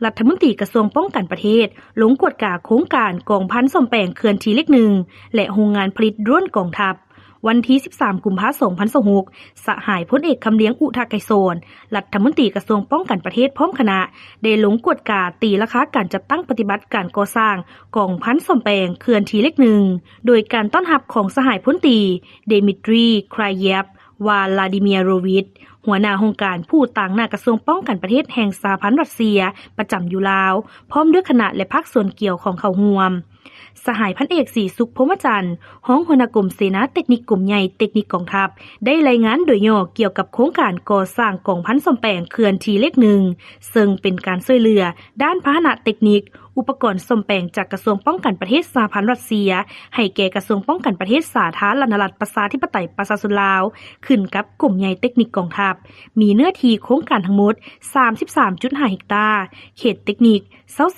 รัฐมนตรีกระทรวงป้องกันประเทศลงกวดกาโครงการกองพันซ่อมแปลงเขื่อนทีเล็กหนึ่งและโรงงานผลิตร่วนกองทัพวันที่13 กุมภาพันธ์ 2026สหายพลเอกคำเลี้ยงอุทาไกรโสนรัฐมนตรีกระทรวงป้องกันประเทศพร้อมคณะได้ลงกวดกาตีราคาการจัดตั้งปฏิบัติการก่อสร้างกองพันซ่อมแปลงเขื่อนทีเล็กหนึ่งโดยการต้อนรับของสหายพลตรีเดมิตรีครายเยฟวาลาดิเมียโรวิชหัวหน้าองค์การผู้ต่างหน้ากระทรวงป้องกันประเทศแห่งสหพันธ์รัสเซียประจำอยู่ลาวพร้อมด้วยคณะและภาคส่วนเกี่ยวของเขาร่วมสหายพันเอกศรีสุขพรหมจันทร์ห้องหัวหน้ากรมเสนาเทคนิคกรมใหญ่เทคนิคกองทัพได้รายงานโดยย่อเกี่ยวกับโครงการก่อสร้างกองพันซ่อมแปลงเขื่อนทีเล็กหนึ่งซึ่งเป็นการช่วยเหลือด้านพาหนะเทคนิคอุปกรณ์ซ่อมแปลงจากกระทรวงป้องกันประเทศสหพันธ์รัสเซียให้แก่กระทรวงป้องกันประเทศสาธารณรัฐประชาธิปไตยประชาชนลาวขึ้นกับกรมใหญ่เทคนิคกองทัพมีเนื้อที่โครงการทั้งหมด 33.5 เฮกตาร์เขตเทคนิค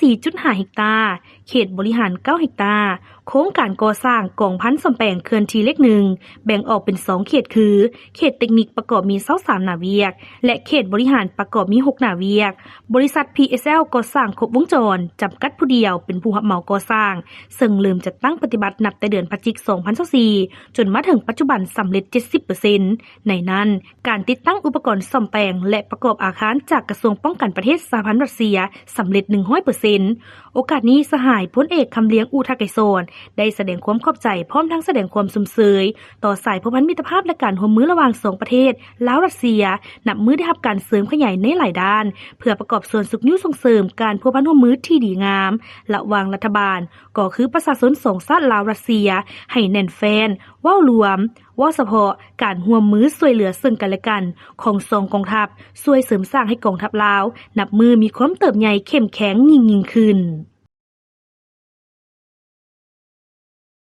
24.5 เฮกตาร์เขตบริหาร 9 เฮกตาร์โครงการก่อสร้างกองพันซ่อมแปลงเขื่อนทีเล็กหนึ่งแบ่งออกเป็น2เขตคือเขตเทคนิคประกอบมี23หน้าเวียกและเขตบริหารประกอบมี6หน้าเวียกบริษัท PSL ก่อสร้างครบวงจรจำกัดผู้เดียวเป็นผู้รับเหมาก่อสร้างซึ่งเริ่มจัดตั้งปฏิบัตินับแต่เดือนพฤศจิกายน 2024จนมาถึงปัจจุบันสำเร็จ 70% ในนั้นการติดตั้งอุปกรณ์ซ่อมแปลงและประกอบอาคารจากกระทรวงป้องกันประเทศสหพันธ์รัสเซียสำเร็จ 100% โอกาสนี้สหายพลเอกคำเลี้ยงอุทาไกรโสนได้แสดงความขอบใจพร้อมทั้งแสดงความสมเสยต่อสายพันธมิตรภาพและการร่วมมือระหว่าง2ประเทศลาวรัสเซียนับมือได้รับการเสริมขยายในหลายด้านเพื่อประกอบส่วนสุขนิ้วส่งเสริมการพัวพันร่วมมือที่ดีงามระหว่างรัฐบาลก็คือประชาชนสองชาติลาวรัสเซียให้แน่นแฟนว่ารวมว่าเฉพาะการร่วมมือช่วยเหลือซึ่งกันและกันของสองกองทัพช่วยเสริมสร้างให้กองทัพลาวนับมือมีความเติบใหญ่เข้มแข็งยิ่งขึ้น